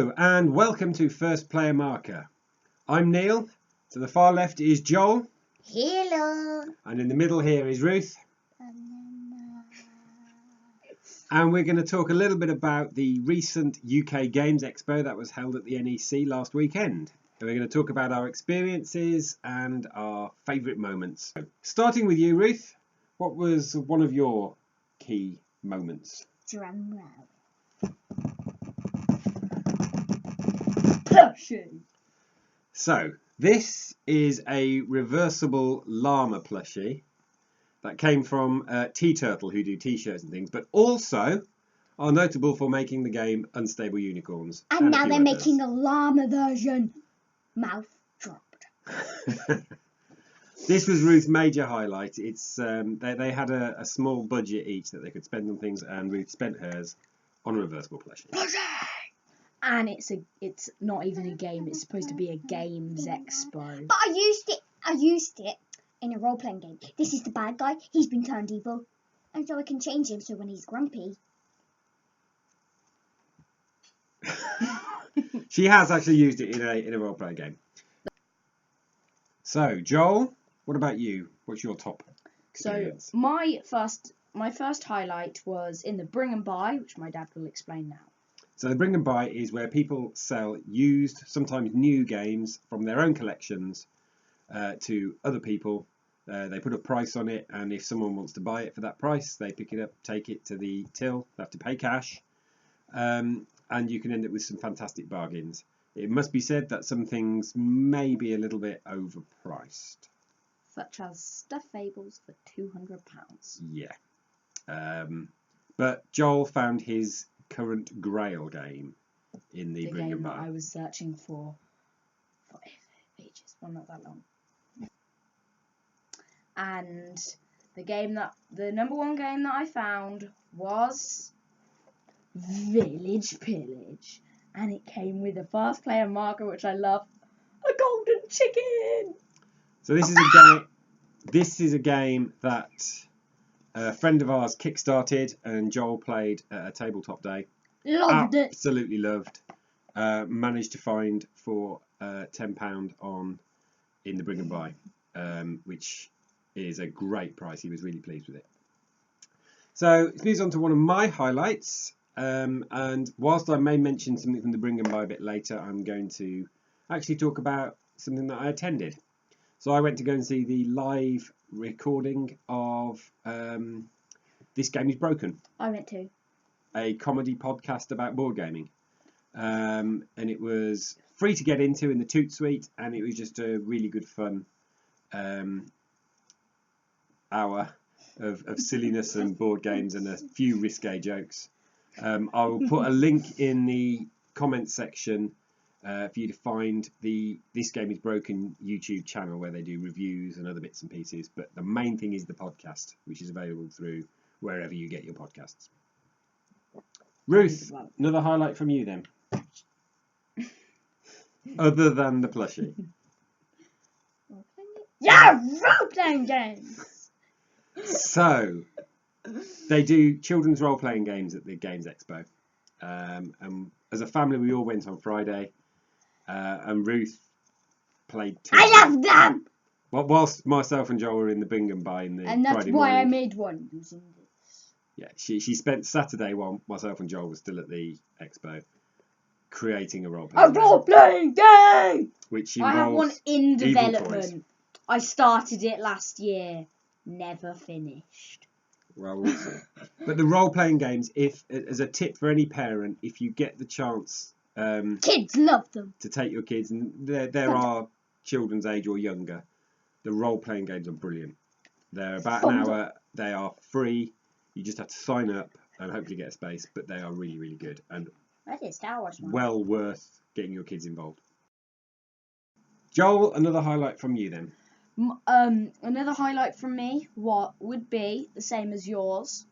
Hello and welcome to First Player Marker. I'm Neil. To the far left is Joel. Hello. And in the middle here is Ruth. And we're going to talk a little bit about the recent UK Games Expo that was held at the NEC last weekend. And we're going to talk about our experiences and our favourite moments. Starting with you, Ruth, what was one of your key moments? Drum roll. So, this is a reversible llama plushie that came from Tea Turtle, who do t-shirts and things, but also are notable for making the game Unstable Unicorns. And now they're making a llama version. Mouth dropped. This was Ruth's major highlight. It's they had a small budget each that they could spend on things, and Ruth spent hers on a reversible plushie. And it's not even a game, it's supposed to be a Games Expo. But I used it in a role-playing game. This is the bad guy. He's been turned evil. And so I can change him so when he's grumpy. She has actually used it in a role-playing game. So, Joel, what about you? What's your top experience? So my first highlight was in the Bring and Buy, which my dad will explain now. So the Bring and Buy is where people sell used, sometimes new games from their own collections to other people. They put a price on it, and if someone wants to buy it for that price, they pick it up, take it to the till, they have to pay cash, and you can end up with some fantastic bargains. It must be said that some things may be a little bit overpriced. Such as Stuffed Fables for £200. Yeah. But Joel found his current grail game in the Bring and Buy. That I was searching for ages, well, not that long. And the number one game that I found was Village Pillage, and it came with a fast player marker, which I love, a golden chicken. So this is a game. This is a game that a friend of ours kickstarted, and Joel played at a tabletop day. Absolutely loved. Managed to find for £10 in the Bring and Buy, which is a great price. He was really pleased with it. So it moves on to one of my highlights. And whilst I may mention something from the Bring and Buy a bit later, I'm going to actually talk about something that I attended. So I went to go and see the live recording of This Game Is Broken. I went to. A comedy podcast about board gaming. And it was free to get into in the Toot Suite, and it was just a really good fun hour of silliness and board games and a few risque jokes. I will put a link in the comments section for you to find the This Game Is Broken YouTube channel, where they do reviews and other bits and pieces. But the main thing is the podcast, which is available through wherever you get your podcasts. Ruth, another highlight from you then. Other than the plushie. Yeah, role-playing games! So, they do children's role-playing games at the Games Expo. And as a family, we all went on Friday. And Ruth played two. I love them! Well, whilst myself and Joel were in the Bring and Buy in the And that's Friday why morning. I made one using this. Yeah, she spent Saturday while myself and Joel were still at the expo creating a role-playing game! Which I have one involves in evil development. toys. I started it last year. Never finished. Well, we'll see. But the role-playing games, if as a tip for any parent, if you get the chance Kids love them. to take your kids, and there are children's age or younger, the role-playing games are brilliant. They're about an hour. They are free. You just have to sign up and hopefully get a space, but they are really, really good and That is Star Wars one. well worth getting your kids involved. Joel, another highlight from you then. Another highlight from me would be the same as yours,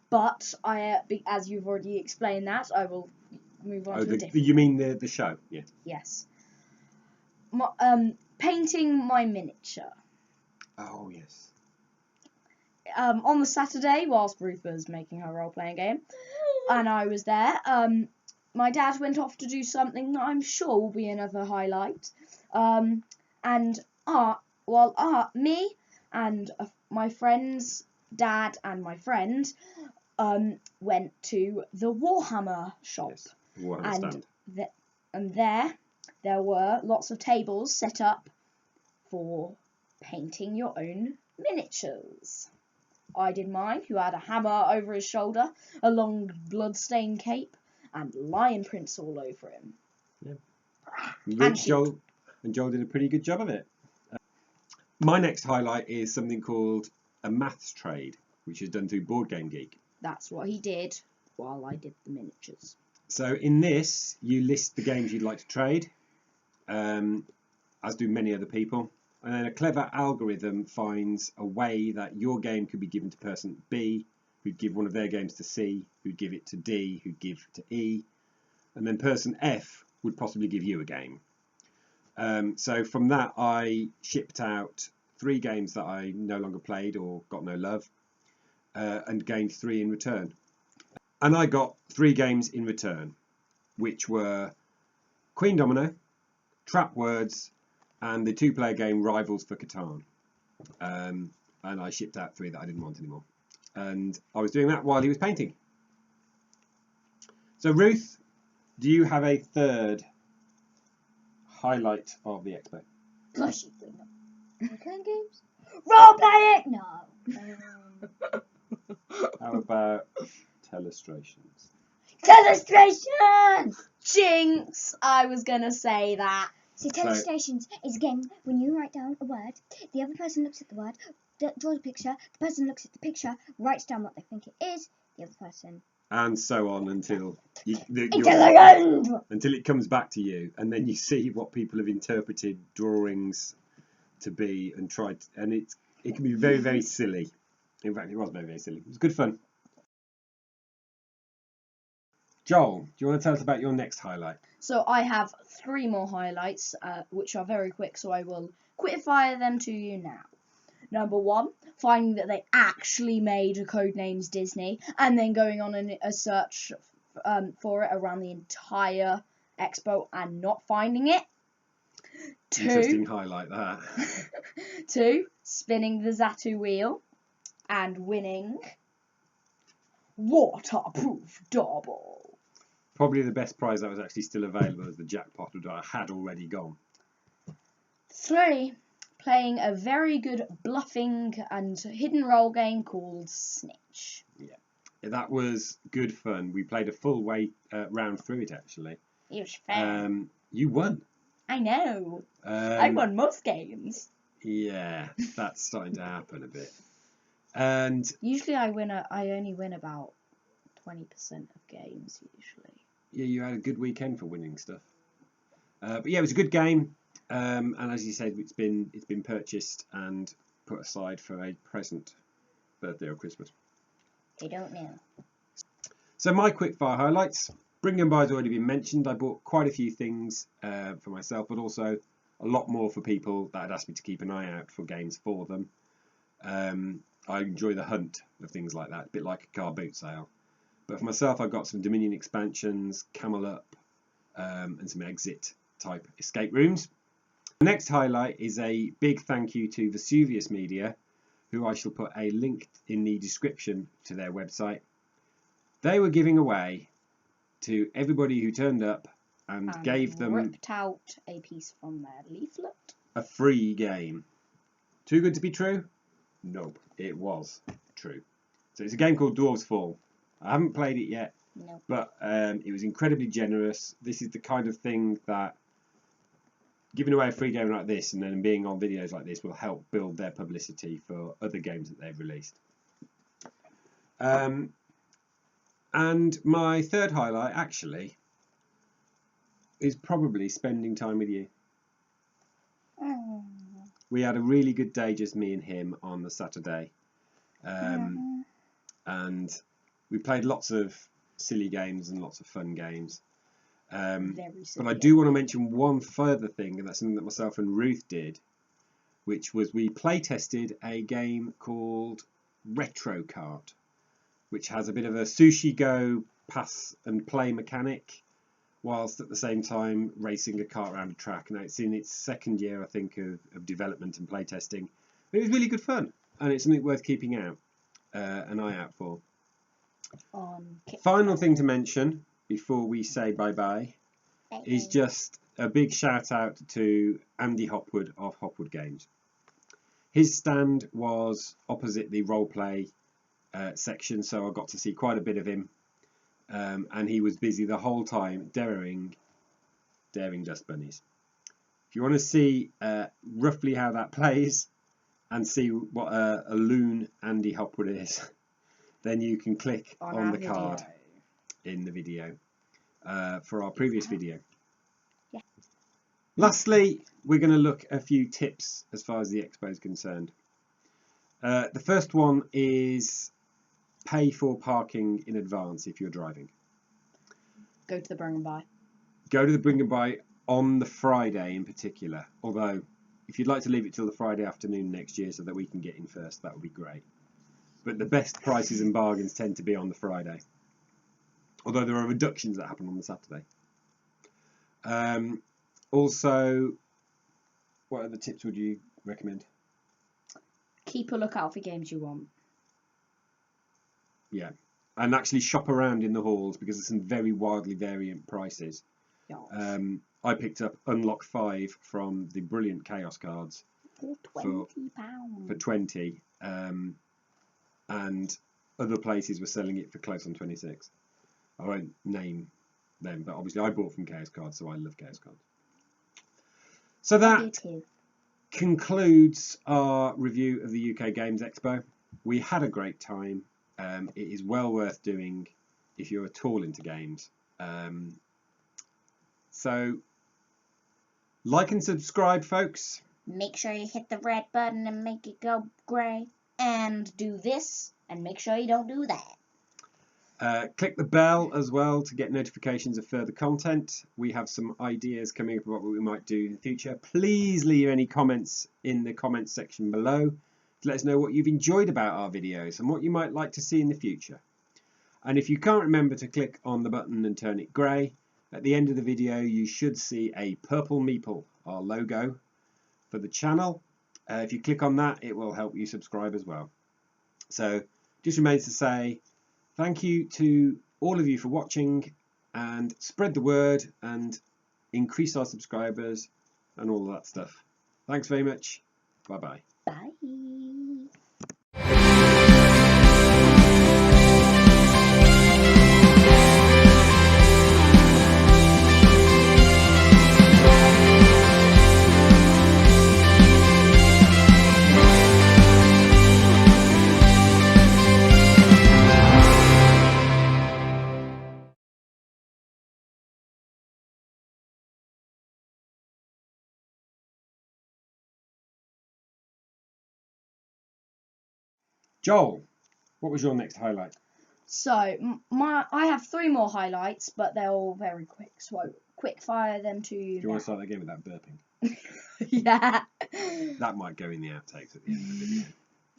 but as you've already explained that, I will move on to a different. You mean the show? Yeah. Yes. Painting my miniature. Oh yes. On the Saturday, whilst Ruth was making her role-playing game, and I was there, my dad went off to do something that I'm sure will be another highlight. Me and my friend's dad and my friend went to the Warhammer shop. Yes, Warhammer stand. And there were lots of tables set up for painting your own miniatures. I did mine, who had a hammer over his shoulder, a long blood-stained cape, and lion prints all over him. Yeah. Joel did a pretty good job of it. My next highlight is something called a maths trade, which is done through Board Game Geek. That's what he did while I did the miniatures. So in this, you list the games you'd like to trade, as do many other people. And then a clever algorithm finds a way that your game could be given to person B, who'd give one of their games to C, who'd give it to D, who'd give to E. And then person F would possibly give you a game. So from that, I shipped out 3 games that I no longer played or got no love, and gained 3 in return. And I got 3 games in return, which were Queen Domino, Trap Words, and the 2-player game Rivals for Catan. And I shipped out 3 that I didn't want anymore. And I was doing that while he was painting. So Ruth, do you have a third highlight of the expo? Plushie freedom. Role-playing games? Role-playing! No. How about Telestrations? Telestrations! Jinx! I was going to say that. So telestrations is a game when you write down a word, the other person looks at the word, draws a picture, the person looks at the picture, writes down what they think it is, the other person. And so on until until it comes back to you, and then you see what people have interpreted drawings to be and tried, and it can be very, very silly. In fact, it was very, very silly. It was good fun. Joel, do you want to tell us about your next highlight? So I have 3 more highlights, which are very quick, so I will quick-fire them to you now. Number 1, finding that they actually made a Codenames Disney, and then going on a search for it around the entire expo and not finding it. 2, interesting highlight, that. 2, spinning the Zatu wheel and winning waterproof double. Probably the best prize that was actually still available is the jackpot that had already gone. 3, playing a very good bluffing and hidden role game called Snitch. Yeah, that was good fun. We played a full round through it, actually. It was fun. You won. I know. I won most games. Yeah, that's starting to happen a bit. And usually I only win about 20% of games usually. Yeah, you had a good weekend for winning stuff. But yeah, it was a good game. And as you said, it's been purchased and put aside for a present, birthday or Christmas. They don't know. So my quickfire highlights. Birmingham has already been mentioned. I bought quite a few things for myself, but also a lot more for people that had asked me to keep an eye out for games for them. I enjoy the hunt of things like that, a bit like a car boot sale. But for myself, I got some Dominion expansions, Camel Up, and some Exit type escape rooms. The next highlight is a big thank you to Vesuvius Media, who I shall put a link in the description to their website. They were giving away to everybody who turned up and gave them ripped out a piece from their leaflet. A free game. Too good to be true? Nope, it was true. So it's a game called Dwarves Fall. I haven't played it yet, no. But it was incredibly generous. This is the kind of thing that giving away a free game like this and then being on videos like this will help build their publicity for other games that they've released. And my third highlight, actually, is probably spending time with you. We had a really good day, just me and him, on the Saturday. And we played lots of silly games and lots of fun games. But I do want to mention one further thing, and that's something that myself and Ruth did, which was we play tested a game called Retro Kart, which has a bit of a Sushi Go pass and play mechanic, whilst at the same time racing a kart around a track. Now it's in its second year, I think, of development and playtesting. It was really good fun, and it's something worth keeping an eye out for. Final thing to mention before we say bye-bye is just a big shout out to Andy Hopwood of Hopwood Games. His stand was opposite the roleplay section, so I got to see quite a bit of him, and he was busy the whole time daring dust bunnies. If you want to see roughly how that plays and see what a loon Andy Hopwood is, then you can click on the card in the video for our previous video. Yeah. Lastly, we're going to look at a few tips as far as the expo is concerned. The first one is pay for parking in advance if you're driving. Go to the Bring and Buy. Go to the Bring and Buy on the Friday in particular, although if you'd like to leave it till the Friday afternoon next year so that we can get in first, that would be great. But the best prices and bargains tend to be on the Friday, although there are reductions that happen on the Saturday. Also, what other tips would you recommend? Keep a lookout for games you want. Yeah, and actually shop around in the halls because there's some very wildly variant prices. Yes. I picked up Unlock 5 from the brilliant Chaos cards For £20. for 20, and other places were selling it for close on 26. I won't name them, but obviously I bought from Chaos cards, so I love Chaos cards. So that concludes our review of the UK Games Expo. We had a great time. It is well worth doing if you're at all into games. So, like and subscribe, folks. Make sure you hit the red button and make it go grey. And do this, and make sure you don't do that. Click the bell as well to get notifications of further content. We have some ideas coming up about what we might do in the future. Please leave any comments in the comments section below to let us know what you've enjoyed about our videos and what you might like to see in the future. And if you can't remember to click on the button and turn it grey, at the end of the video you should see a purple meeple, our logo for the channel. If you click on that, it will help you subscribe as well. So just remains to say thank you to all of you for watching, and spread the word and increase our subscribers and all of that stuff. Thanks very much. Bye-bye. Bye. Joel, what was your next highlight? So I have 3 more highlights, but they're all very quick. So quick fire them to you. Do you want to start again with that burping? Yeah. That might go in the outtakes at the end of the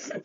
video.